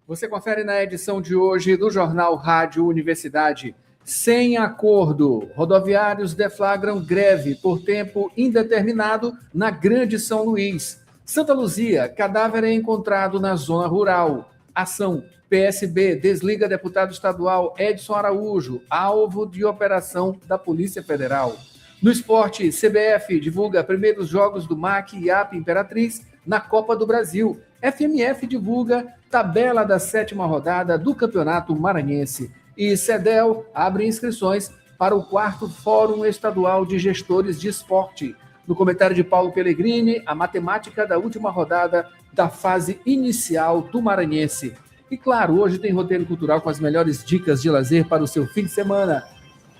Você confere na edição de hoje do Jornal Rádio Universidade. Sem acordo, rodoviários deflagram greve por tempo indeterminado na Grande São Luís. Santa Luzia, cadáver é encontrado na zona rural. Ação, PSB desliga deputado estadual Edson Araújo, alvo de operação da Polícia Federal. No esporte, CBF divulga primeiros jogos do MAC e AP Imperatriz na Copa do Brasil. FMF divulga tabela da 7ª rodada do Campeonato Maranhense. E CEDEL abre inscrições para o 4º Fórum Estadual de Gestores de Esporte. No comentário de Paulo Pellegrini, a matemática da última rodada da fase inicial do Maranhense. E claro, hoje tem roteiro cultural com as melhores dicas de lazer para o seu fim de semana.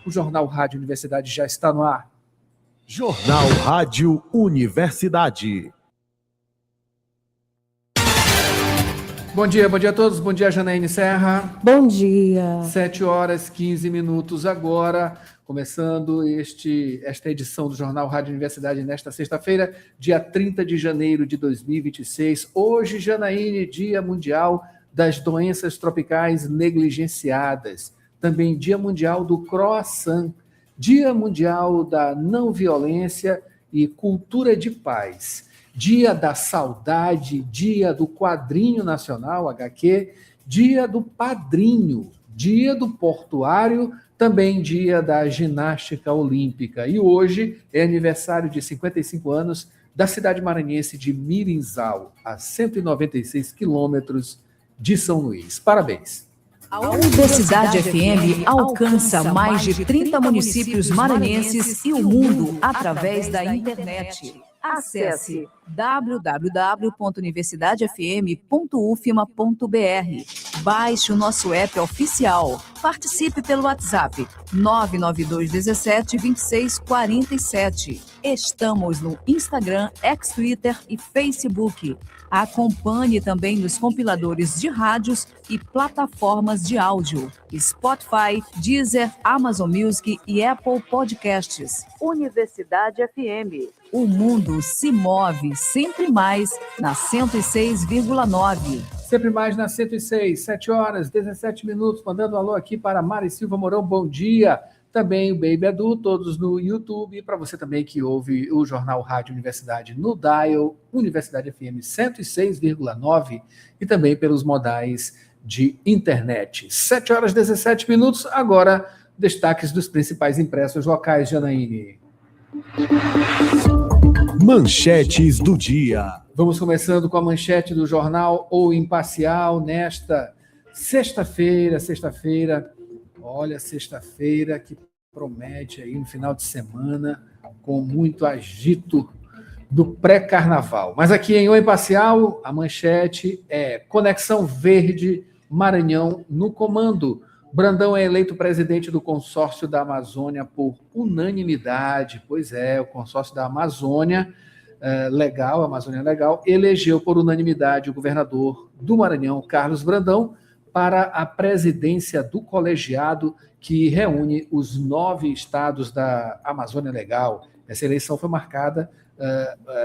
O Jornal Rádio Universidade já está no ar. Jornal Rádio Universidade. Bom dia a todos. Bom dia, Janaíne Serra. Bom dia. 7h15 agora, começando esta edição do Jornal Rádio Universidade nesta sexta-feira, dia 30 de janeiro de 2026. Hoje, Janaíne, Dia Mundial das Doenças Tropicais Negligenciadas. Também Dia Mundial do Croissant, Dia Mundial da Não Violência e Cultura de Paz. Dia da Saudade, Dia do Quadrinho Nacional, HQ, Dia do Padrinho, Dia do Portuário, também Dia da Ginástica Olímpica. E hoje é aniversário de 55 anos da cidade maranhense de Mirinzal, a 196 quilômetros de São Luís. Parabéns! A Universidade FM alcança mais de 30 municípios maranhenses e o mundo através da internet. Acesse www.universidadefm.ufma.br. Baixe o nosso app oficial. Participe pelo WhatsApp 992 17 26 47. Estamos no Instagram, X-Twitter e Facebook. Acompanhe também nos compiladores de rádios e plataformas de áudio, Spotify, Deezer, Amazon Music e Apple Podcasts. Universidade FM. O mundo se move sempre mais na 106,9. Sempre mais na 106, 7h17, mandando alô aqui para Mari Silva Mourão, bom dia. Também o Baby Edu, todos no YouTube, e para você também que ouve o Jornal Rádio Universidade no Dial, Universidade FM 106,9 e também pelos modais de internet. 7h17, agora destaques dos principais impressos locais, Janaíne. Manchetes do dia. Vamos começando com a manchete do jornal O Imparcial nesta sexta-feira. Olha, sexta-feira que promete aí no final de semana com muito agito do pré-carnaval. Mas aqui em O Imparcial, a manchete é Conexão Verde, Maranhão no comando. Brandão é eleito presidente do consórcio da Amazônia por unanimidade. Pois é, o consórcio da Amazônia Legal, Amazônia Legal, elegeu por unanimidade o governador do Maranhão, Carlos Brandão, para a presidência do colegiado que reúne os 9 estados da Amazônia Legal. Essa eleição foi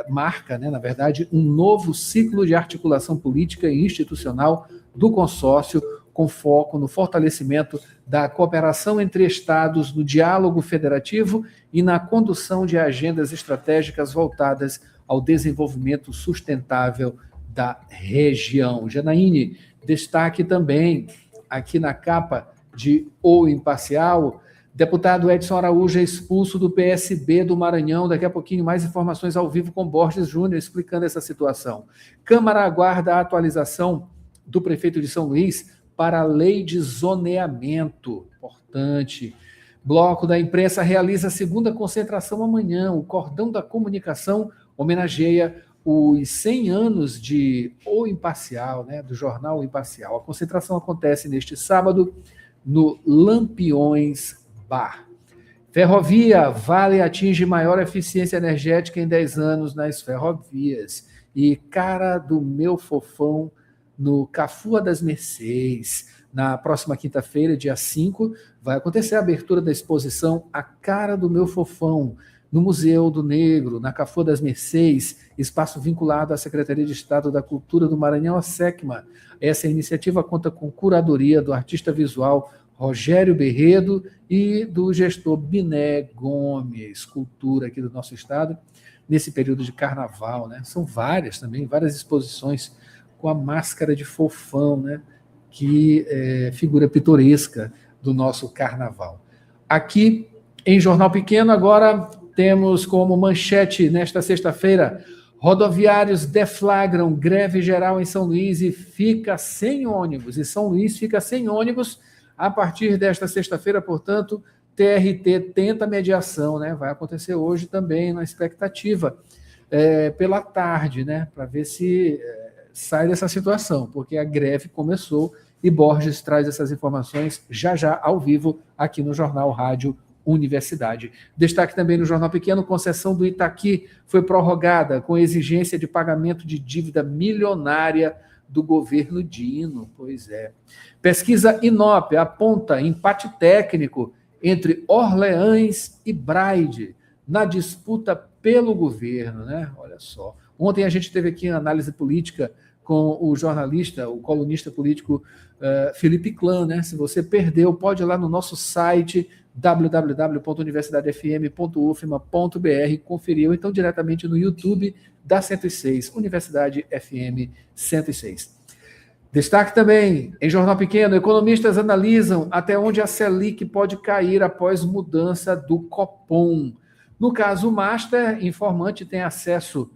marca, na verdade, um novo ciclo de articulação política e institucional do consórcio, com foco no fortalecimento da cooperação entre estados, no diálogo federativo e na condução de agendas estratégicas voltadas ao desenvolvimento sustentável da região. Janaíne, destaque também aqui na capa de O Imparcial, deputado Edson Araújo é expulso do PSB do Maranhão. Daqui a pouquinho mais informações ao vivo com Borges Júnior explicando essa situação. Câmara aguarda a atualização do prefeito de São Luís para a lei de zoneamento. Importante. Bloco da Imprensa realiza a segunda concentração amanhã. O Cordão da Comunicação homenageia os 100 anos de O Imparcial, do jornal O Imparcial. A concentração acontece neste sábado no Lampiões Bar. Ferrovia, Vale atinge maior eficiência energética em 10 anos nas ferrovias. E Cara do Meu Fofão no Cafua das Mercês. Na próxima quinta-feira, dia 5, vai acontecer a abertura da exposição A Cara do Meu Fofão, no Museu do Negro, na Cafô das Mercês, espaço vinculado à Secretaria de Estado da Cultura do Maranhão, a SECMA. Essa iniciativa conta com curadoria do artista visual Rogério Berredo e do gestor Biné Gomes, cultura aqui do nosso estado, nesse período de carnaval, né? São várias também, várias exposições com a máscara de fofão, né? Que é figura pitoresca do nosso carnaval. Aqui, em Jornal Pequeno, agora temos como manchete, nesta sexta-feira, rodoviários deflagram greve geral em São Luís e fica sem ônibus. E São Luís fica sem ônibus a partir desta sexta-feira, portanto, TRT tenta mediação, né? Vai acontecer hoje também, na expectativa, pela tarde, né? Para ver se sai dessa situação, porque a greve começou e Borges traz essas informações já ao vivo aqui no Jornal Rádio Universidade. Destaque também no Jornal Pequeno, concessão do Itaqui foi prorrogada com exigência de pagamento de dívida milionária do governo Dino. Pois é. Pesquisa Inop aponta empate técnico entre Orleans e Braide na disputa pelo governo, né? Olha só. Ontem a gente teve aqui uma análise política com o jornalista, o colunista político Felipe Clã, né? Se você perdeu, pode ir lá no nosso site www.universidadefm.ufma.br conferir, ou então diretamente no YouTube da 106, Universidade FM 106. Destaque também, em Jornal Pequeno, economistas analisam até onde a Selic pode cair após mudança do Copom. No caso, o Master, informante, tem acesso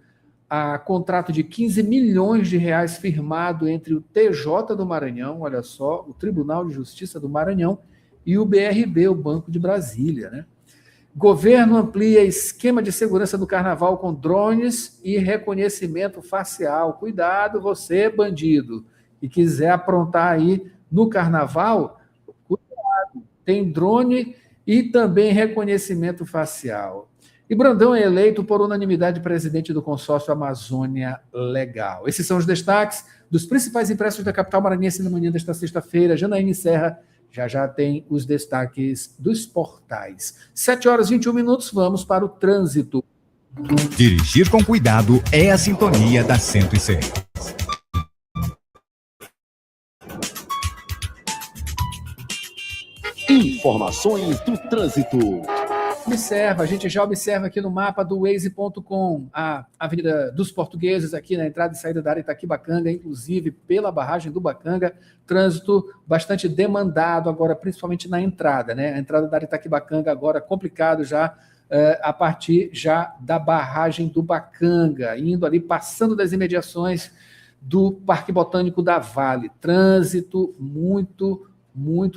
a contrato de 15 milhões de reais firmado entre o TJ do Maranhão, olha só, o Tribunal de Justiça do Maranhão, e o BRB, o Banco de Brasília, né? Governo amplia esquema de segurança do carnaval com drones e reconhecimento facial. Cuidado, você, bandido, e quiser aprontar aí no carnaval, cuidado, tem drone e também reconhecimento facial. E Brandão é eleito por unanimidade presidente do consórcio Amazônia Legal. Esses são os destaques dos principais impressos da capital maranhense na manhã desta sexta-feira. Janaína Serra já tem os destaques dos portais. 7h21, vamos para o trânsito. Dirigir com cuidado é a sintonia da 106. Informações do trânsito. A gente já observa aqui no mapa do Waze.com a Avenida dos Portugueses, aqui na entrada e saída da área Itaquibacanga, inclusive pela barragem do Bacanga, trânsito bastante demandado agora, principalmente na entrada, né? A entrada da área Itaquibacanga agora complicado já, a partir já da barragem do Bacanga, indo ali, passando das imediações do Parque Botânico da Vale. Trânsito muito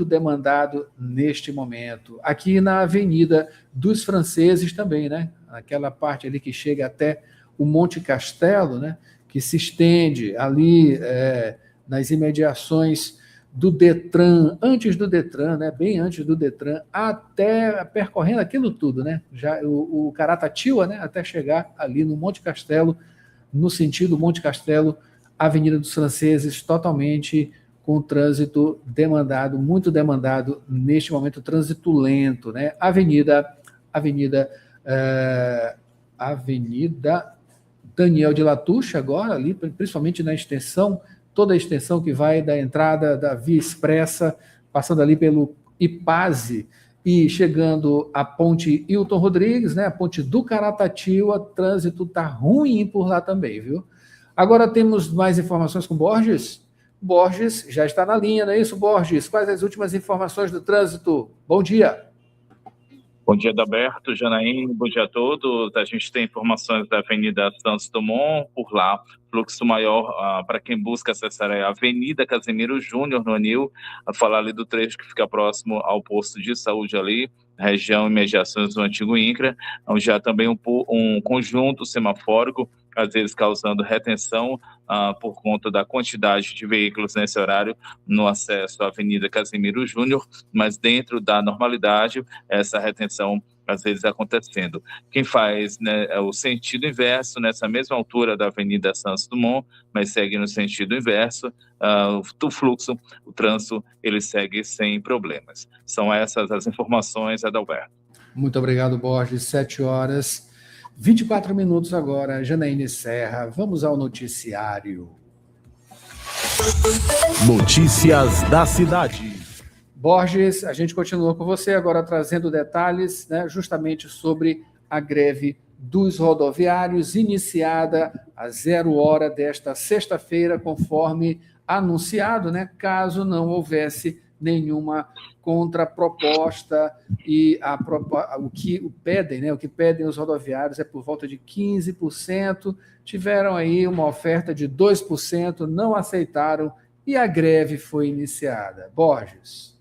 demandado neste momento. Aqui na Avenida dos Franceses também, né? Aquela parte ali que chega até o Monte Castelo, né? Que se estende ali nas imediações do Detran, antes do Detran, né? Bem antes do Detran, até percorrendo aquilo tudo, né? Já o Caratatila, né? Até chegar ali no Monte Castelo, no sentido Monte Castelo, Avenida dos Franceses, totalmente com trânsito demandado, muito demandado neste momento, trânsito lento, né? Avenida Daniel de Latouche, agora, ali, principalmente na extensão, toda a extensão que vai da entrada da Via Expressa, passando ali pelo Ipase e chegando à ponte Hilton Rodrigues, né? A ponte do Caratatila, trânsito está ruim por lá também, viu? Agora temos mais informações com Borges. Borges já está na linha, não é isso, Borges? Quais as últimas informações do trânsito? Bom dia. Bom dia, Adalberto, Janaína, bom dia a todos. A gente tem informações da Avenida Santos Dumont, por lá, fluxo maior para quem busca acessar a Avenida Casimiro Júnior, no Anil, a falar ali do trecho que fica próximo ao posto de saúde ali, região e mediações do antigo INCRA, onde há também um conjunto semafórico, às vezes causando retenção por conta da quantidade de veículos nesse horário no acesso à Avenida Casimiro Júnior, mas dentro da normalidade, essa retenção às vezes acontecendo. Quem faz, né, é o sentido inverso, nessa mesma altura da Avenida Santos Dumont, mas segue no sentido inverso, do fluxo, o trânsito, ele segue sem problemas. São essas as informações, Adalberto. Muito obrigado, Borges. 7h24 agora. Janaíne Serra, vamos ao noticiário. Notícias da cidade. Borges, a gente continua com você agora trazendo detalhes, né, justamente sobre a greve dos rodoviários, iniciada às 0h desta sexta-feira, conforme anunciado, né, caso não houvesse nenhuma contraproposta, e o que pedem, né, o que pedem os rodoviários é por volta de 15%, tiveram aí uma oferta de 2%, não aceitaram e a greve foi iniciada. Borges.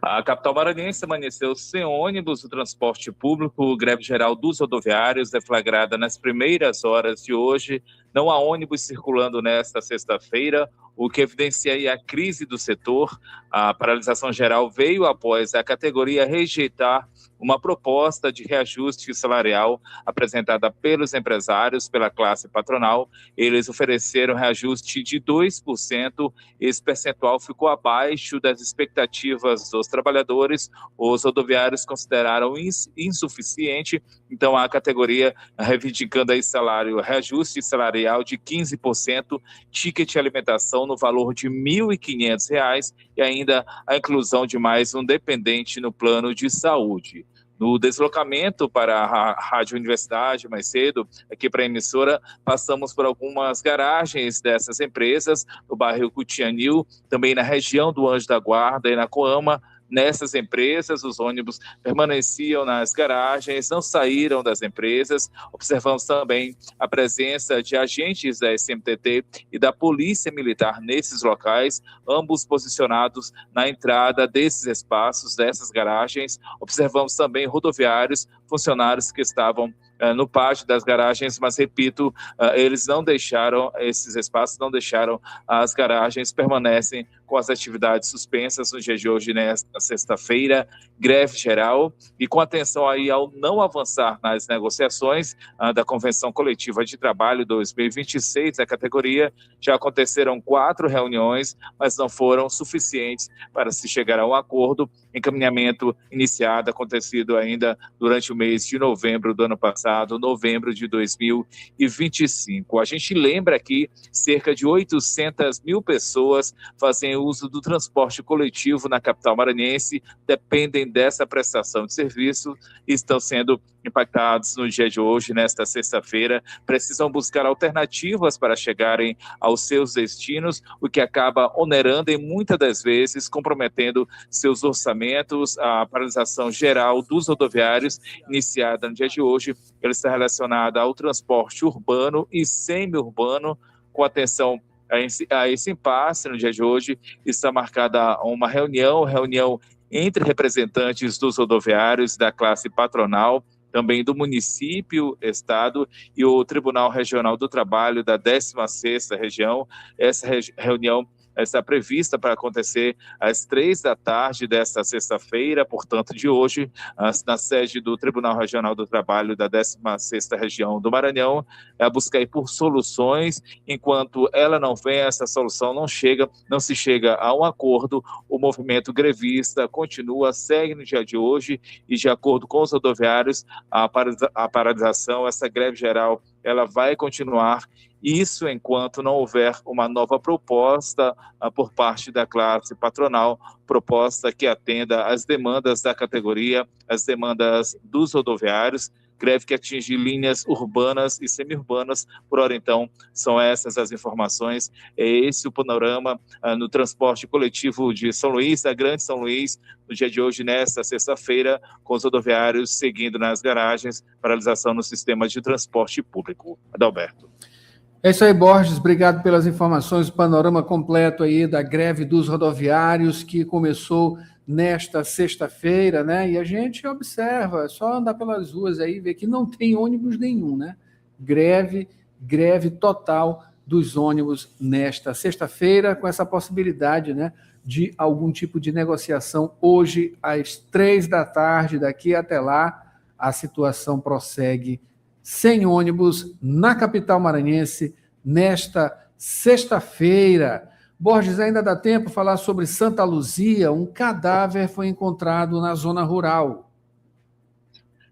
A capital maranhense amanheceu sem ônibus do transporte público, greve geral dos rodoviários deflagrada nas primeiras horas de hoje. Não há ônibus circulando nesta sexta-feira, o que evidencia aí a crise do setor. A paralisação geral veio após a categoria rejeitar uma proposta de reajuste salarial apresentada pelos empresários, pela classe patronal. Eles ofereceram reajuste de 2%, esse percentual ficou abaixo das expectativas dos trabalhadores. Os rodoviários consideraram insuficiente, então a categoria reivindicando aí reajuste salarial de 15%, ticket de alimentação no valor de R$ 1.500 e ainda a inclusão de mais um dependente no plano de saúde. No deslocamento para a Rádio Universidade, mais cedo, aqui para a emissora, passamos por algumas garagens dessas empresas, no bairro Cutianil, também na região do Anjo da Guarda e na Coama. Nessas empresas, os ônibus permaneciam nas garagens, não saíram das empresas. Observamos também a presença de agentes da SMTT e da Polícia Militar nesses locais, ambos posicionados na entrada desses espaços, dessas garagens. Observamos também rodoviários, funcionários que estavam no pátio das garagens, mas repito, eles não deixaram esses espaços, não deixaram as garagens, permanecem com as atividades suspensas no dia de hoje, nesta sexta-feira, greve geral, e com atenção aí ao não avançar nas negociações da Convenção Coletiva de Trabalho 2026 da categoria. Já aconteceram 4 reuniões, mas não foram suficientes para se chegar a um acordo. Encaminhamento iniciado, acontecido ainda durante o mês de novembro do ano passado, novembro de 2025. A gente lembra que cerca de 800 mil pessoas fazem uso do transporte coletivo na capital maranhense, dependem dessa prestação de serviço e estão sendo impactados no dia de hoje, nesta sexta-feira, precisam buscar alternativas para chegarem aos seus destinos, o que acaba onerando e muitas das vezes comprometendo seus orçamentos. A paralisação geral dos rodoviários, iniciada no dia de hoje, ela está relacionada ao transporte urbano e semi-urbano. Com atenção a esse impasse, no dia de hoje está marcada uma reunião entre representantes dos rodoviários, da classe patronal, também do município, estado e o Tribunal Regional do Trabalho da 16ª região. Essa reunião está prevista para acontecer às 15h desta sexta-feira, portanto de hoje, na sede do Tribunal Regional do Trabalho da 16ª região do Maranhão, a busca aí por soluções. Enquanto ela não vem, essa solução não se chega a um acordo, o movimento grevista continua, segue no dia de hoje, e de acordo com os rodoviários, a paralisação, essa greve geral, ela vai continuar, isso enquanto não houver uma nova proposta por parte da classe patronal, proposta que atenda às demandas da categoria, às demandas dos rodoviários. Greve que atinge linhas urbanas e semi-urbanas. Por hora, então, são essas as informações. É esse o panorama no transporte coletivo de São Luís, da Grande São Luís, no dia de hoje, nesta sexta-feira, com os rodoviários seguindo nas garagens, paralisação no sistema de transporte público. Adalberto. É isso aí, Borges. Obrigado pelas informações, o panorama completo aí da greve dos rodoviários, que começou nesta sexta-feira, né? E a gente observa, é só andar pelas ruas aí e ver que não tem ônibus nenhum, né? Greve total dos ônibus nesta sexta-feira, com essa possibilidade, né, de algum tipo de negociação hoje às 15h. Daqui até lá, a situação prossegue sem ônibus na capital maranhense nesta sexta-feira. Borges, ainda dá tempo de falar sobre Santa Luzia. Um cadáver foi encontrado na zona rural.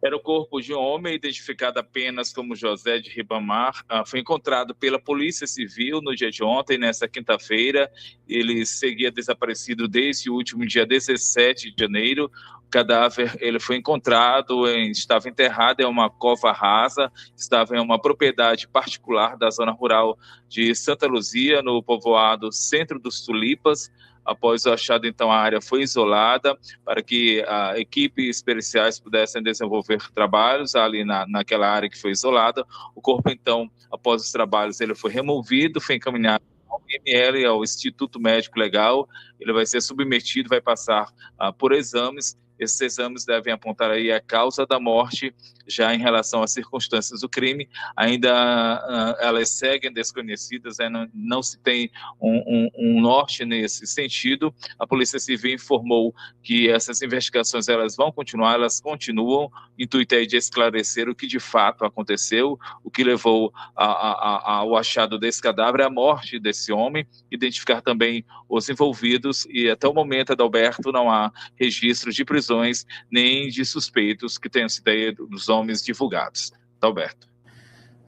Era o corpo de um homem identificado apenas como José de Ribamar. Foi encontrado pela Polícia Civil no dia de ontem, nessa quinta-feira. Ele seguia desaparecido desde o último dia 17 de janeiro. O cadáver ele foi encontrado, estava enterrado em uma cova rasa, estava em uma propriedade particular da zona rural de Santa Luzia, no povoado Centro dos Tulipas. Após o achado, então, a área foi isolada para que equipes periciais pudessem desenvolver trabalhos ali naquela área que foi isolada. O corpo, então, após os trabalhos, ele foi removido, foi encaminhado ao IML, ao Instituto Médico Legal. Ele vai ser submetido, vai passar por exames. Esses exames devem apontar aí a causa da morte. Já em relação às circunstâncias do crime, ainda elas seguem desconhecidas, não se tem um norte nesse sentido. A Polícia Civil informou que essas investigações elas vão continuar, elas continuam. O intuito é de esclarecer o que de fato aconteceu, o que levou ao achado desse cadáver, à morte desse homem, identificar também os envolvidos, e até o momento, Adalberto, não há registro de prisões nem de suspeitos que tenham sido aí dos homens divulgados. Adalberto.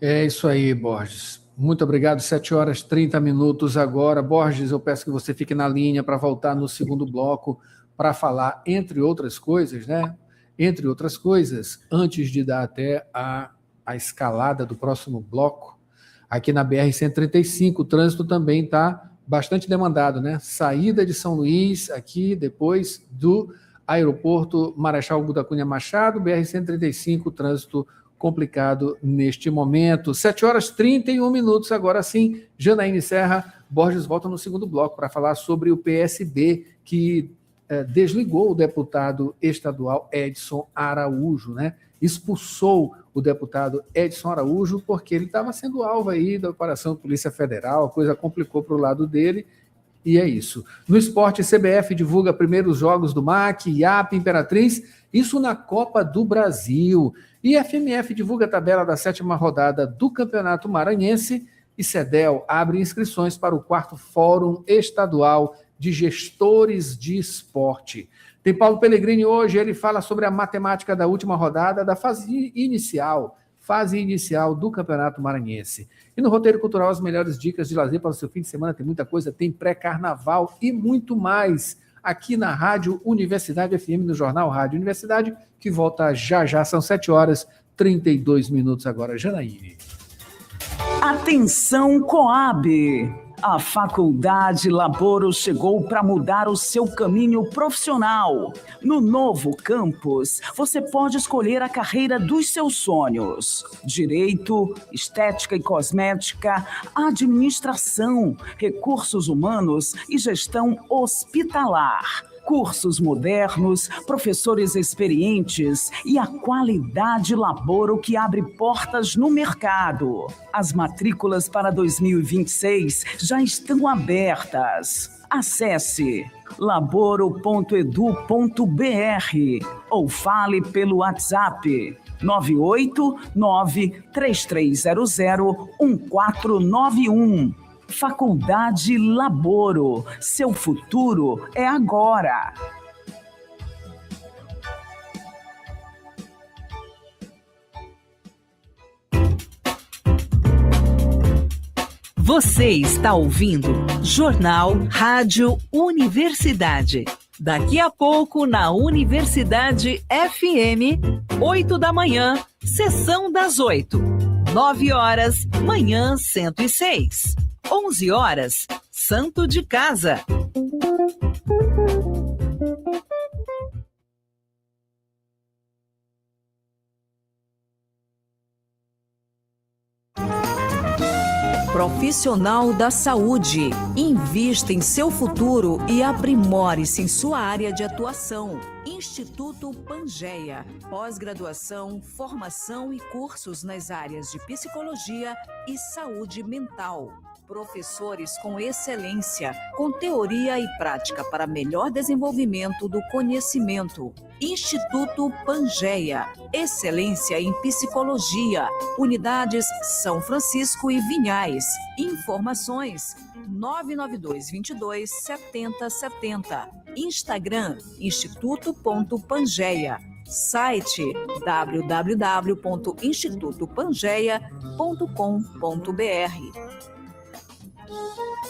É isso aí, Borges. Muito obrigado. 7h30 agora. Borges, eu peço que você fique na linha para voltar no segundo bloco para falar, entre outras coisas, né? Entre outras coisas, antes de dar até a escalada do próximo bloco, aqui na BR-135, o trânsito também está bastante demandado, né? Saída de São Luís, aqui depois do Aeroporto Marechal Guda Cunha Machado, BR-135, trânsito complicado neste momento. 7h31, agora sim, Janaíne Serra. Borges volta no segundo bloco para falar sobre o PSB, que desligou o deputado estadual Edson Araújo, né? Expulsou o deputado Edson Araújo porque ele estava sendo alvo aí da operação da Polícia Federal, a coisa complicou para o lado dele. E é isso. No esporte, CBF divulga primeiros jogos do MAC, IAP, Imperatriz, isso na Copa do Brasil. E FMF divulga a tabela da 7ª rodada do Campeonato Maranhense e CEDEL abre inscrições para o 4º Fórum Estadual de Gestores de Esporte. Tem Paulo Pellegrini hoje, ele fala sobre a matemática da última rodada da fase inicial do Campeonato Maranhense. E no Roteiro Cultural, as melhores dicas de lazer para o seu fim de semana. Tem muita coisa, tem pré-carnaval e muito mais aqui na Rádio Universidade FM, no Jornal Rádio Universidade, que volta já. São 7h32 agora. Janaíne. Atenção, Coab! A Faculdade Laboro chegou para mudar o seu caminho profissional. No novo campus, você pode escolher a carreira dos seus sonhos: Direito, Estética e Cosmética, Administração, Recursos Humanos e Gestão Hospitalar. Cursos modernos, professores experientes e a qualidade Laboro que abre portas no mercado. As matrículas para 2026 já estão abertas. Acesse laboro.edu.br ou fale pelo WhatsApp 989-3300-1491. Faculdade Laboro, seu futuro é agora. Você está ouvindo Jornal Rádio Universidade. Daqui a pouco na Universidade FM, 8 da manhã, sessão das 8. 9 horas, manhã 106. 11 horas, Santo de Casa. Profissional da saúde. Invista em seu futuro e aprimore-se em sua área de atuação. Instituto Pangeia. Pós-graduação, formação e cursos nas áreas de psicologia e saúde mental. Professores com excelência, com teoria e prática para melhor desenvolvimento do conhecimento. Instituto Pangeia. Excelência em psicologia. Unidades São Francisco e Vinhais. Informações 992-22-7070. Instagram, instituto.pangeia. Site www.institutopangeia.com.br.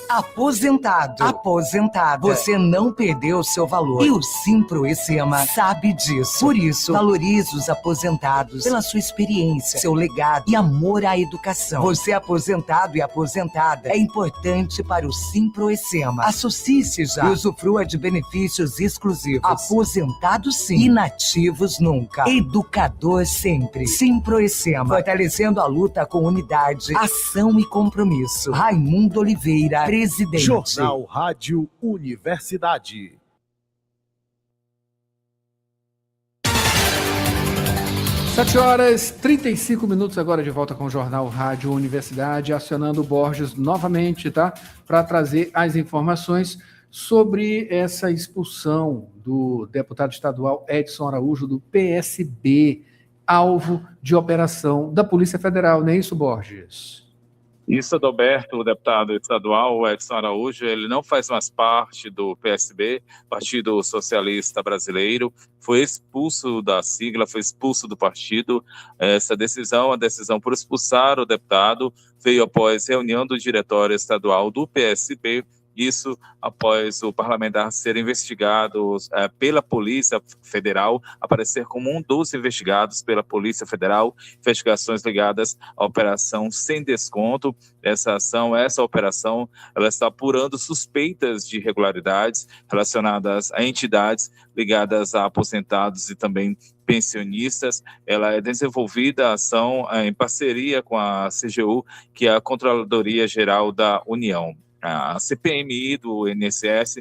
Aposentado, aposentada, você não perdeu seu valor. E o Simproecema sabe disso. Por isso, valorize os aposentados pela sua experiência, seu legado e amor à educação. Você aposentado e aposentada é importante para o Simproecema. Associe-se já e usufrua de benefícios exclusivos. Aposentado sim, inativos nunca. Educador sempre. Simproecema, fortalecendo a luta com unidade, ação e compromisso. Raimundo Oliveira, presidente. Jornal Rádio Universidade. Sete horas 35 minutos agora de volta com o Jornal Rádio Universidade, acionando o Borges novamente, tá? Para trazer as informações sobre essa expulsão do deputado estadual Edson Araújo do PSB, alvo de operação da Polícia Federal, não é isso, Borges? Isso, Adalberto, o deputado estadual Edson Araújo, ele não faz mais parte do PSB, Partido Socialista Brasileiro, foi expulso da sigla, foi expulso do partido. Essa decisão, a decisão por expulsar o deputado, veio após reunião do diretório estadual do PSB, isso após o parlamentar ser investigado pela Polícia Federal, aparecer como um dos investigados pela Polícia Federal, investigações ligadas à operação sem desconto. Essa operação, ela está apurando suspeitas de irregularidades relacionadas a entidades ligadas a aposentados e também pensionistas. Ela é desenvolvida, a ação em parceria com a CGU, que é a Controladoria Geral da União. A CPMI do INSS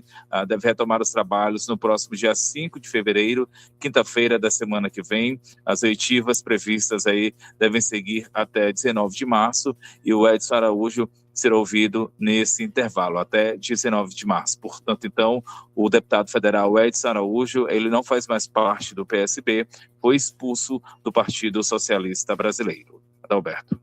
deve retomar os trabalhos no próximo dia 5 de fevereiro, quinta-feira da semana que vem. As oitivas previstas aí devem seguir até 19 de março e o Edson Araújo será ouvido nesse intervalo, até 19 de março. Portanto, então, o deputado federal Edson Araújo, ele não faz mais parte do PSB, foi expulso do Partido Socialista Brasileiro. Adalberto.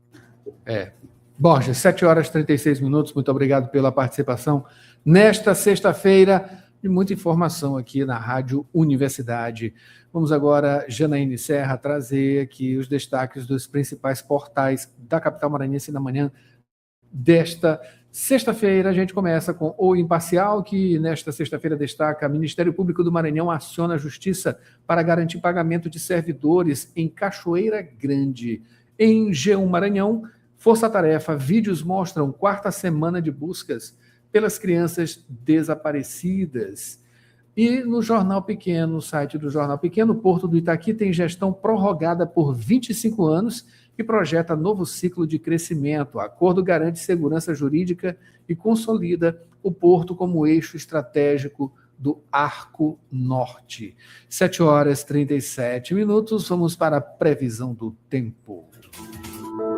Borges, 7 horas e 36 minutos, muito obrigado pela participação nesta sexta-feira e muita informação aqui na Rádio Universidade. Vamos agora, Janaíne Serra, trazer aqui os destaques dos principais portais da capital maranhense na manhã desta sexta-feira. A gente começa com o Imparcial, que nesta sexta-feira destaca: Ministério Público do Maranhão aciona a Justiça para garantir pagamento de servidores em Cachoeira Grande. Em G1 Maranhão, Força-Tarefa, vídeos mostram quarta semana de buscas pelas crianças desaparecidas. E no Jornal Pequeno, no site do Jornal Pequeno, Porto do Itaqui tem gestão prorrogada por 25 anos e projeta novo ciclo de crescimento. O acordo garante segurança jurídica e consolida o porto como eixo estratégico do Arco Norte. 7 horas e 37 minutos, vamos para a previsão do tempo.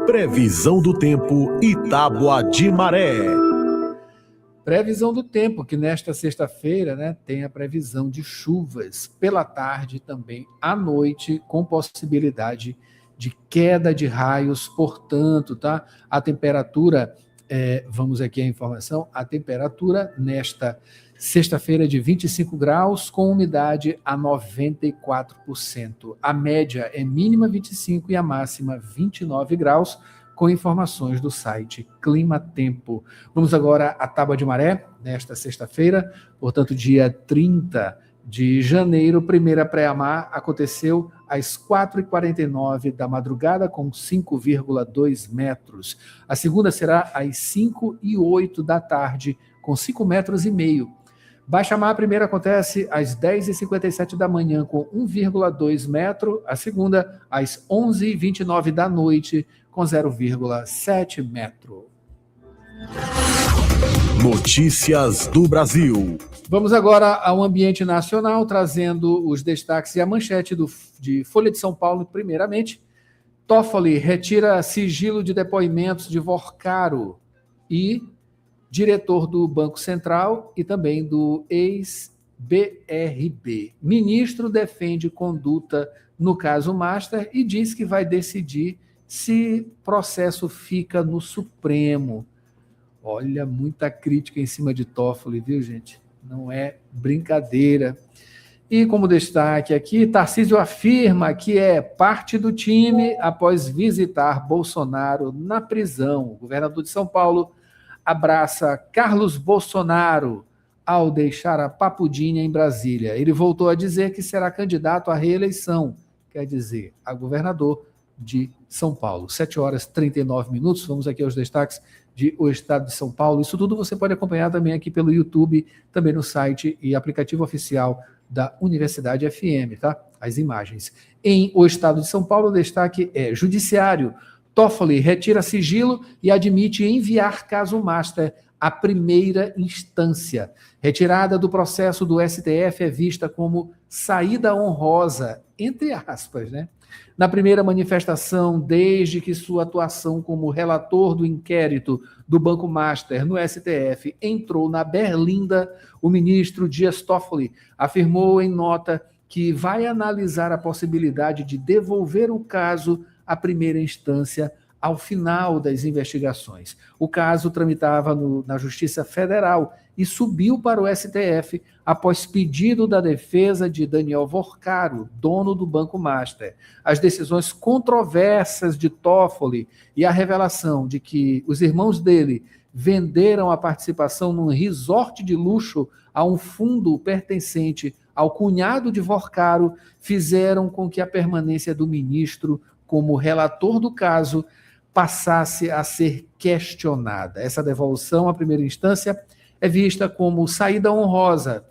Previsão do tempo e tábua de maré. Previsão do tempo, que nesta sexta-feira, né, tem a previsão de chuvas pela tarde e também à noite, com possibilidade de queda de raios, portanto, tá? A temperatura, vamos aqui a informação, a temperatura nesta sexta-feira de 25 graus, com umidade a 94%. A média é mínima 25 e a máxima 29 graus, com informações do site Clima Tempo. Vamos agora à tábua de maré, nesta sexta-feira, portanto, dia 30 de janeiro. Primeira pré-mar aconteceu às 4h49 da madrugada, com 5,2 metros. A segunda será às 5h08 da tarde, com 5,5 metros. Baixa mar, a primeira acontece às 10h57 da manhã, com 1,2 metro. A segunda, às 11h29 da noite, com 0,7 metro. Notícias do Brasil. Vamos agora ao ambiente nacional, trazendo os destaques e a manchete de Folha de São Paulo. Primeiramente, Toffoli retira sigilo de depoimentos de Vorcaro e diretor do Banco Central e também do ex-BRB. Ministro defende conduta no caso Master e diz que vai decidir se processo fica no Supremo. Olha, muita crítica em cima de Toffoli, viu, gente? Não é brincadeira. E como destaque aqui, Tarcísio afirma que é parte do time após visitar Bolsonaro na prisão. O governador de São Paulo abraça Carlos Bolsonaro ao deixar a Papudinha em Brasília. Ele voltou a dizer que será candidato à reeleição, quer dizer, a governador de São Paulo. 7h39. Vamos aqui aos destaques do estado de São Paulo. Isso tudo você pode acompanhar também aqui pelo YouTube, também no site e aplicativo oficial da Universidade FM, tá? As imagens. Em o estado de São Paulo, o destaque é Judiciário. Toffoli retira sigilo e admite enviar caso Master à primeira instância. Retirada do processo do STF é vista como saída honrosa, entre aspas, né? Na primeira manifestação, desde que sua atuação como relator do inquérito do Banco Master no STF entrou na berlinda, o ministro Dias Toffoli afirmou em nota que vai analisar a possibilidade de devolver o caso à primeira instância ao final das investigações. O caso tramitava na Justiça Federal e subiu para o STF após pedido da defesa de Daniel Vorcaro, dono do Banco Master. As decisões controversas de Toffoli e a revelação de que os irmãos dele venderam a participação num resort de luxo a um fundo pertencente ao cunhado de Vorcaro fizeram com que a permanência do ministro como relator do caso passasse a ser questionada. Essa devolução à primeira instância é vista como saída honrosa.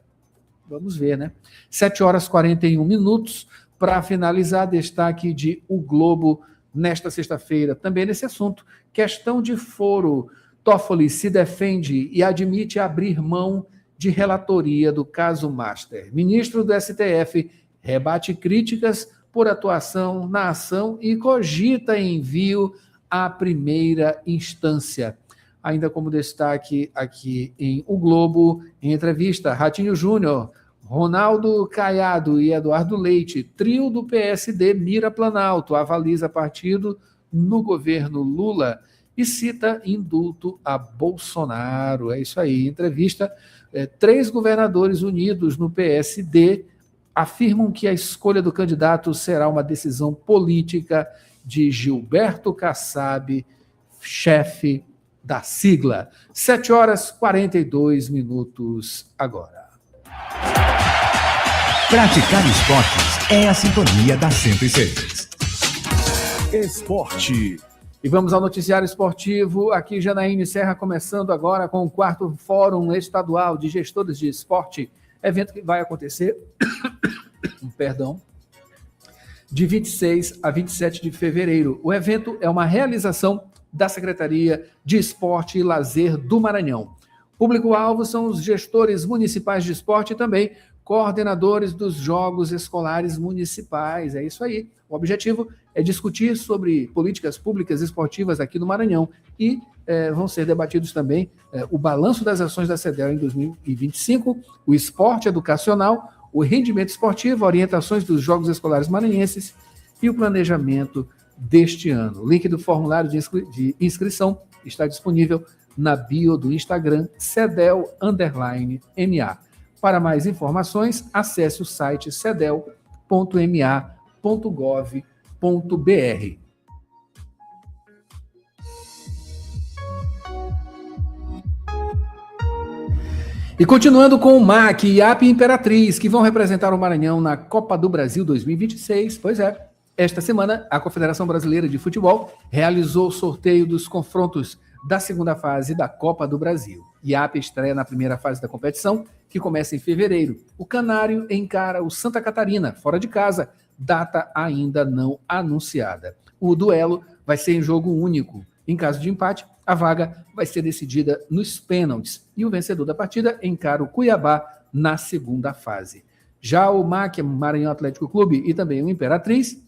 Vamos ver, né? 7h41. Para finalizar, destaque de O Globo nesta sexta-feira, também nesse assunto, questão de foro. Toffoli se defende e admite abrir mão de relatoria do caso Master. Ministro do STF rebate críticas por atuação na ação e cogita envio à primeira instância. Ainda como destaque aqui em O Globo, em entrevista, Ratinho Júnior, Ronaldo Caiado e Eduardo Leite, trio do PSD mira Planalto, avaliza partido no governo Lula e cita indulto a Bolsonaro. É isso aí, entrevista. 3 governadores unidos no PSD afirmam que a escolha do candidato será uma decisão política de Gilberto Kassab, chefe da sigla. 7h42 agora. Praticar esportes é a sintonia da 106. Esporte. E vamos ao noticiário esportivo. Aqui, Janaíne Serra, começando agora com o 4º Fórum Estadual de Gestores de Esporte, evento que vai acontecer, de 26 a 27 de fevereiro. O evento é uma realização da Secretaria de Esporte e Lazer do Maranhão. Público-alvo são os gestores municipais de esporte e também coordenadores dos Jogos Escolares Municipais. É isso aí. O objetivo é discutir sobre políticas públicas esportivas aqui no Maranhão e vão ser debatidos também o balanço das ações da CEDEL em 2025, o esporte educacional, o rendimento esportivo, orientações dos Jogos Escolares Maranhenses e o planejamento deste ano. O link do formulário de inscrição está disponível na bio do Instagram CEDEL_MA. Para mais informações, acesse o site cedel.ma.gov.br. E continuando com o MAC e AP Imperatriz, que vão representar o Maranhão na Copa do Brasil 2026. Pois é, esta semana a Confederação Brasileira de Futebol realizou o sorteio dos confrontos da segunda fase da Copa do Brasil. IAP estreia na primeira fase da competição, que começa em fevereiro. O Canário encara o Santa Catarina, fora de casa, data ainda não anunciada. O duelo vai ser em jogo único. Em caso de empate, a vaga vai ser decidida nos pênaltis e o vencedor da partida encara o Cuiabá na segunda fase. Já o MAC, Maranhão Atlético Clube, e também o Imperatriz,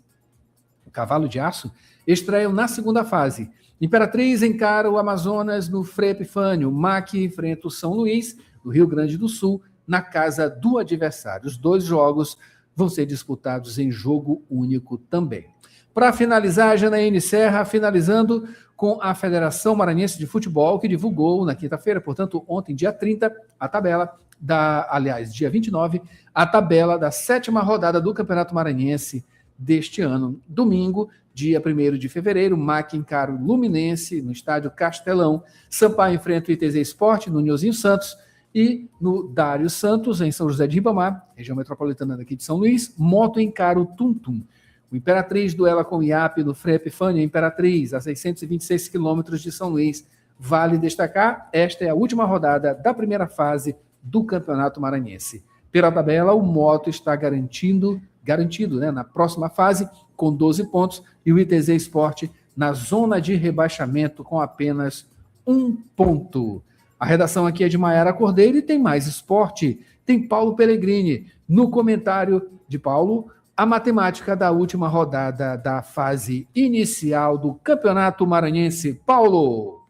o Cavalo de Aço, estreiam na segunda fase. Imperatriz encara o Amazonas no Frei Epifânio. O MAC enfrenta o São Luís, do Rio Grande do Sul, na casa do adversário. Os 2 jogos vão ser disputados em jogo único também. Para finalizar, Janaíne Serra, finalizando com a Federação Maranhense de Futebol, que divulgou na quinta-feira, portanto, ontem, dia 30, a tabela dia 29, a tabela da 7ª rodada do Campeonato Maranhense deste ano. Domingo, dia 1º de fevereiro, MAC encara o Luminense no estádio Castelão, Sampaio enfrenta o ITZ Esporte no Nilzinho Santos e no Dário Santos, em São José de Ribamar, região metropolitana daqui de São Luís, Moto encara o Tum Tum. O Imperatriz duela com o IAP no Frei Epifânio Imperatriz, a 626 quilômetros de São Luís. Vale destacar, esta é a última rodada da primeira fase do Campeonato Maranhense. Pela tabela, o Moto está garantido, né, na próxima fase, com 12 pontos, e o ITZ Esporte na zona de rebaixamento com apenas 1 ponto. A redação aqui é de Maiara Cordeiro e tem mais esporte. Tem Paulo Pellegrini. No comentário de Paulo, a matemática da última rodada da fase inicial do Campeonato Maranhense. Paulo!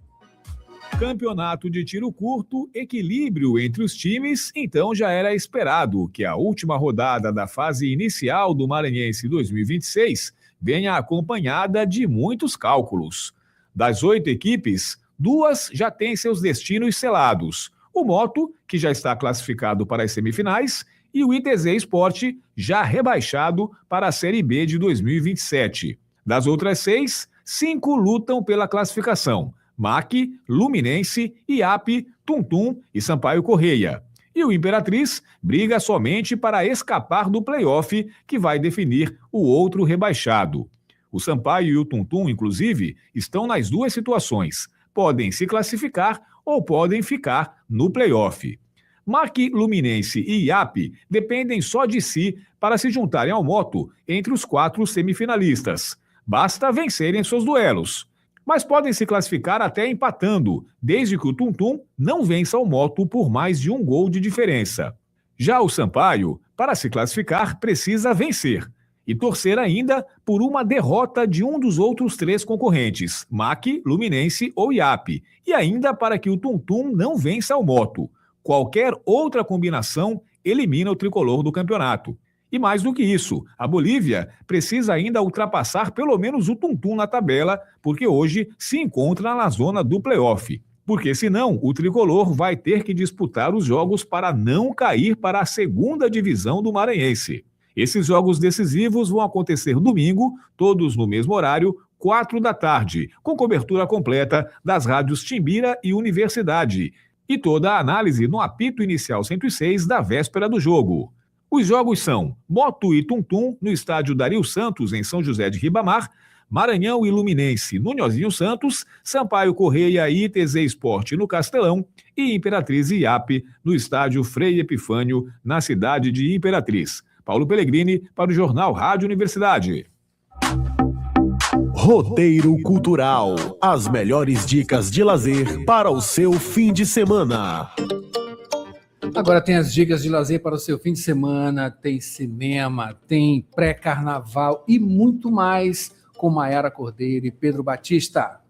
Campeonato de tiro curto, equilíbrio entre os times, então já era esperado que a última rodada da fase inicial do Maranhense 2026 venha acompanhada de muitos cálculos. Das 8 equipes, 2 já têm seus destinos selados. O Moto, que já está classificado para as semifinais, e o ITZ Esporte, já rebaixado para a Série B de 2027. Das outras 6, 5 lutam pela classificação. MAC, Luminense, IAP, Tum Tum e Sampaio Correia. E o Imperatriz briga somente para escapar do play-off que vai definir o outro rebaixado. O Sampaio e o Tum Tum, inclusive, estão nas 2 situações. Podem se classificar ou podem ficar no play-off. MAC, Luminense e IAP dependem só de si para se juntarem ao Moto entre os 4 semifinalistas. Basta vencerem seus duelos. Mas podem se classificar até empatando, desde que o Tum Tum não vença o Moto por mais de 1 gol de diferença. Já o Sampaio, para se classificar, precisa vencer e torcer ainda por uma derrota de um dos outros 3 concorrentes, MAC, Luminense ou IAP, e ainda para que o Tum Tum não vença o Moto. Qualquer outra combinação elimina o tricolor do campeonato. E mais do que isso, a Bolívia precisa ainda ultrapassar pelo menos o Tum Tum na tabela, porque hoje se encontra na zona do play-off. Porque senão o tricolor vai ter que disputar os jogos para não cair para a 2ª divisão do Maranhense. Esses jogos decisivos vão acontecer domingo, todos no mesmo horário, 4 da tarde, com cobertura completa das rádios Timbira e Universidade. E toda a análise no apito inicial 106 da véspera do jogo. Os jogos são Moto e Tum Tum no estádio Dário Santos, em São José de Ribamar, Maranhão e Luminense no Nilzinho Santos, Sampaio Correia e ITZ Esporte no Castelão e Imperatriz e IAP no estádio Frei Epifânio, na cidade de Imperatriz. Paulo Pellegrini para o Jornal Rádio Universidade. Roteiro Cultural. As melhores dicas de lazer para o seu fim de semana. Agora tem as dicas de lazer para o seu fim de semana, tem cinema, tem pré-carnaval e muito mais com Maiara Cordeiro e Pedro Batista.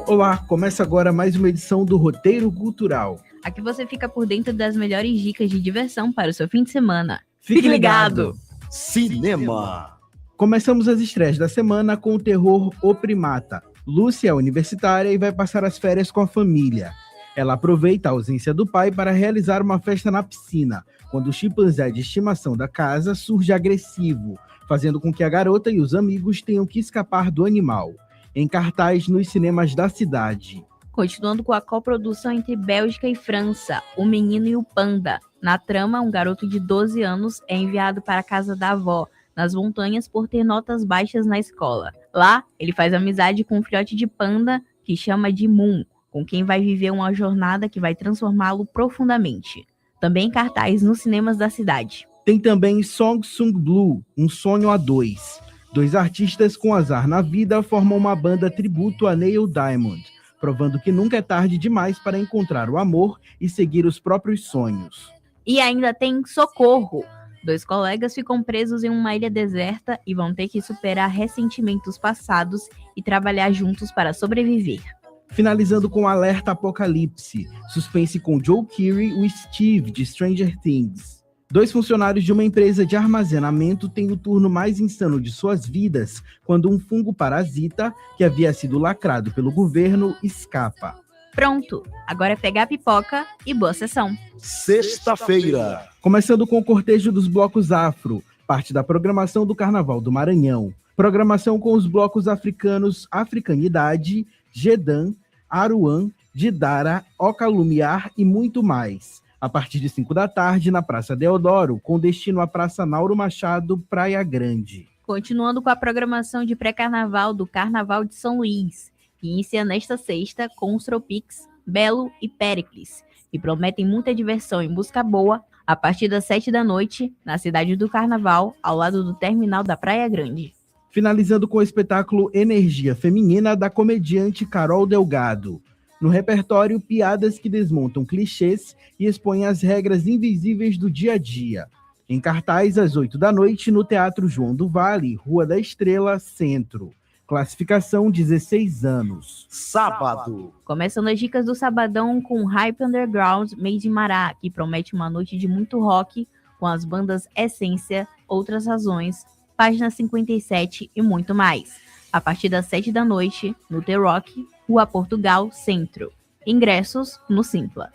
Olá, começa agora mais uma edição do Roteiro Cultural. Aqui você fica por dentro das melhores dicas de diversão para o seu fim de semana. Fique ligado! Cinema. Começamos as estreias da semana com o terror O Primata. Lúcia é universitária e vai passar as férias com a família. Ela aproveita a ausência do pai para realizar uma festa na piscina, quando o chimpanzé de estimação da casa surge agressivo, fazendo com que a garota e os amigos tenham que escapar do animal. Em cartaz nos cinemas da cidade. Continuando com a coprodução entre Bélgica e França, O Menino e o Panda. Na trama, um garoto de 12 anos é enviado para a casa da avó, nas montanhas, por ter notas baixas na escola. Lá, ele faz amizade com um filhote de panda que chama de Moon, com quem vai viver uma jornada que vai transformá-lo profundamente. Também em cartaz nos cinemas da cidade. Tem também Song Sung Blue, Um Sonho a Dois. 2 artistas com azar na vida formam uma banda tributo a Neil Diamond, provando que nunca é tarde demais para encontrar o amor e seguir os próprios sonhos. E ainda tem Socorro. 2 colegas ficam presos em uma ilha deserta e vão ter que superar ressentimentos passados e trabalhar juntos para sobreviver. Finalizando com Alerta Apocalipse, suspense com Joe Keery e o Steve de Stranger Things. 2 funcionários de uma empresa de armazenamento têm o turno mais insano de suas vidas quando um fungo parasita, que havia sido lacrado pelo governo, escapa. Pronto, agora é pegar a pipoca e boa sessão. Sexta-feira. Começando com o cortejo dos blocos afro, parte da programação do Carnaval do Maranhão. Programação com os blocos africanos Africanidade, Gedan, Aruan, Didara, Ocalumiar e muito mais. A partir de 5 da tarde, na Praça Deodoro, com destino à Praça Nauro Machado, Praia Grande. Continuando com a programação de pré-carnaval do Carnaval de São Luís, que inicia nesta sexta com os Tropics, Belo e Péricles, que prometem muita diversão e música boa a partir das 7 da noite, na cidade do Carnaval, ao lado do terminal da Praia Grande. Finalizando com o espetáculo Energia Feminina da comediante Carol Delgado. No repertório, piadas que desmontam clichês e expõem as regras invisíveis do dia a dia. Em cartaz, às 8 da noite, no Teatro João do Vale, Rua da Estrela, Centro. Classificação 16 anos. Sábado. Começando as dicas do sabadão com Hype Underground Made in Mará, que promete uma noite de muito rock com as bandas Essência, Outras Razões, Página 57 e muito mais. A partir das 7 da noite, no The Rock, Rua Portugal, Centro. Ingressos no Simpla.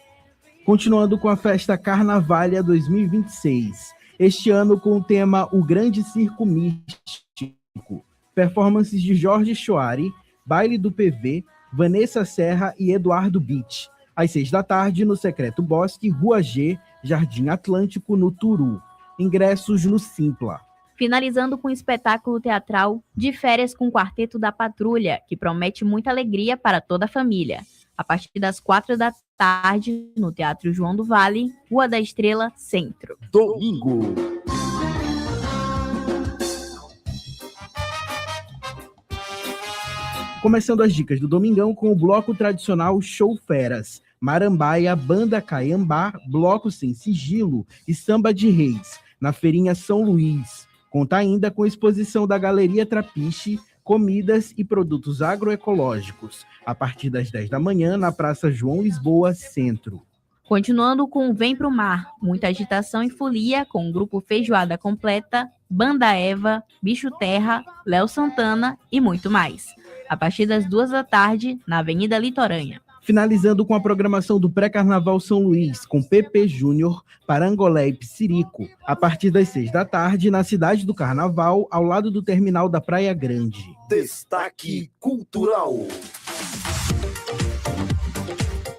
Continuando com a festa Carnavalha 2026. Este ano com o tema O Grande Circo Místico. Performances de Jorge Choari, Baile do PV, Vanessa Serra e Eduardo Beach. Às 6 da tarde, no Secreto Bosque, Rua G, Jardim Atlântico, no Turu. Ingressos no Simpla. Finalizando com o espetáculo teatral De Férias com o Quarteto da Patrulha, que promete muita alegria para toda a família. A partir das 4 da tarde, no Teatro João do Vale, Rua da Estrela, Centro. Domingo. Começando as dicas do Domingão com o bloco tradicional Show Feras, Marambaia, Banda Caiambá, Bloco Sem Sigilo e Samba de Reis, na Feirinha São Luís. Conta ainda com exposição da Galeria Trapiche, comidas e produtos agroecológicos, a partir das 10 da manhã na Praça João Lisboa, Centro. Continuando com Vem Pro Mar, muita agitação e folia com o grupo Feijoada Completa, Banda Eva, Bicho Terra, Léo Santana e muito mais. A partir das 2 da tarde, na Avenida Litorânea. Finalizando com a programação do Pré-Carnaval São Luís, com PP Júnior, Parangolé e Psirico, a partir das 6 da tarde, na Cidade do Carnaval, ao lado do terminal da Praia Grande. Destaque cultural.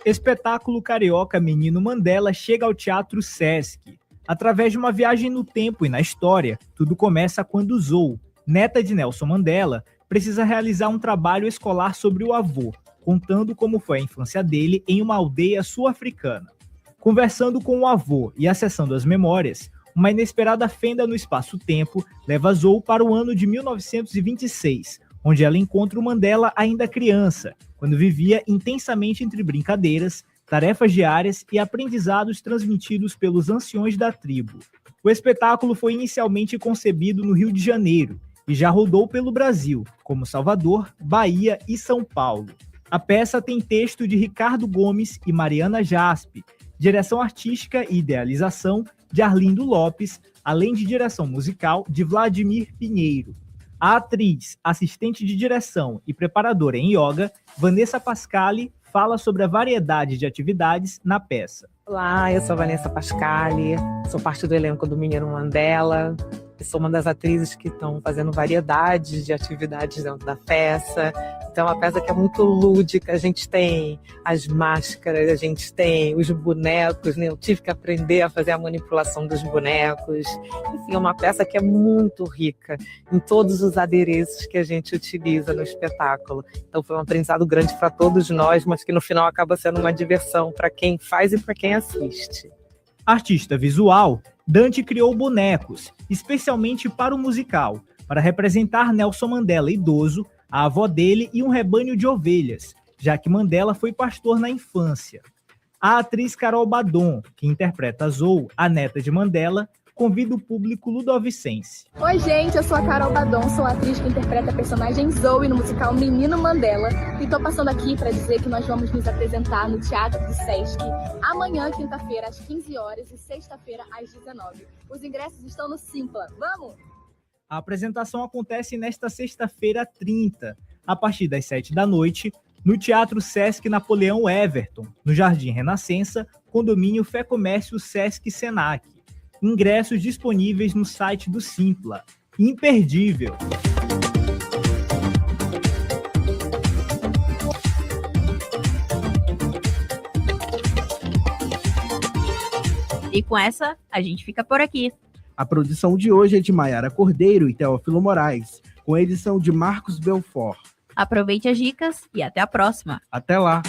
Espetáculo carioca Menino Mandela chega ao Teatro Sesc. Através de uma viagem no tempo e na história, tudo começa quando Zou, neta de Nelson Mandela, precisa realizar um trabalho escolar sobre o avô, contando como foi a infância dele em uma aldeia sul-africana. Conversando com o avô e acessando as memórias, uma inesperada fenda no espaço-tempo leva Zou para o ano de 1926, onde ela encontra o Mandela ainda criança, quando vivia intensamente entre brincadeiras, tarefas diárias e aprendizados transmitidos pelos anciões da tribo. O espetáculo foi inicialmente concebido no Rio de Janeiro e já rodou pelo Brasil, como Salvador, Bahia e São Paulo. A peça tem texto de Ricardo Gomes e Mariana Jaspe, direção artística e idealização de Arlindo Lopes, além de direção musical de Vladimir Pinheiro. A atriz, assistente de direção e preparadora em yoga, Vanessa Pascali, fala sobre a variedade de atividades na peça. Olá, eu sou Vanessa Pascali, sou parte do elenco do Menino Mandela, sou uma das atrizes que estão fazendo variedades de atividades dentro da peça. Então é uma peça que é muito lúdica, a gente tem as máscaras, a gente tem os bonecos, né? Eu tive que aprender a fazer a manipulação dos bonecos. Enfim, é uma peça que é muito rica em todos os adereços que a gente utiliza no espetáculo. Então foi um aprendizado grande para todos nós, mas que no final acaba sendo uma diversão para quem faz e para quem assiste. Artista visual, Dante criou bonecos, especialmente para o musical, para representar Nelson Mandela idoso, a avó dele e um rebanho de ovelhas, já que Mandela foi pastor na infância. A atriz Carol Badon, que interpreta Zou, a neta de Mandela, convida o público ludovicense. Oi, gente, eu sou a Carol Badon, sou a atriz que interpreta a personagem Zoe no musical Menino Mandela e tô passando aqui para dizer que nós vamos nos apresentar no Teatro do Sesc amanhã, quinta-feira, às 15 horas e sexta-feira, às 19. Os ingressos estão no Simpla. Vamos! A apresentação acontece nesta sexta-feira 30, a partir das 7 da noite, no Teatro Sesc Napoleão Everton, no Jardim Renascença, condomínio Fé Comércio Sesc Senac. Ingressos disponíveis no site do Simpla. Imperdível! E com essa, a gente fica por aqui. A produção de hoje é de Maiara Cordeiro e Teófilo Moraes, com a edição de Marcos Belfort. Aproveite as dicas e até a próxima. Até lá!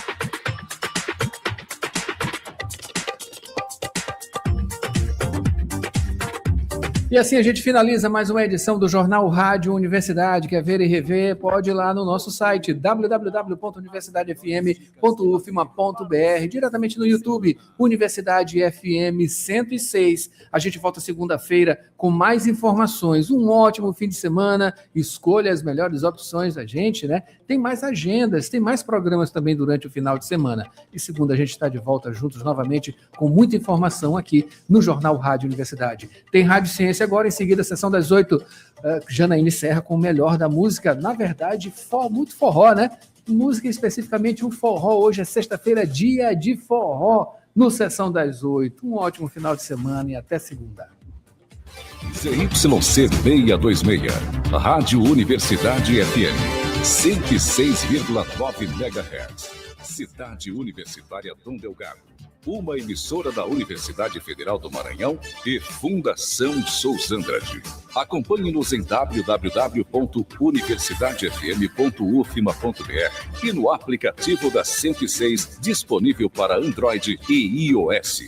E assim a gente finaliza mais uma edição do Jornal Rádio Universidade. Quer ver e rever? Pode ir lá no nosso site www.universidadefm.ufma.br, diretamente no YouTube, Universidade FM 106. A gente volta segunda-feira com mais informações. Um ótimo fim de semana. Escolha as melhores opções da gente, né? Tem mais agendas, tem mais programas também durante o final de semana. E segunda a gente está de volta juntos novamente com muita informação aqui no Jornal Rádio Universidade. Tem Rádio Ciência agora, em seguida, a sessão das 8, Janaíne Serra com o melhor da música, na verdade, muito forró, né? Música especificamente um forró, hoje é sexta-feira, dia de forró, no Sessão das 8. Um ótimo final de semana e até segunda. ZYC 626, Rádio Universidade FM, 106,9 MHz, Cidade Universitária Dom Delgado. Uma emissora da Universidade Federal do Maranhão e Fundação Souza Andrade. Acompanhe-nos em www.universidadefm.ufma.br e no aplicativo da 106, disponível para Android e iOS.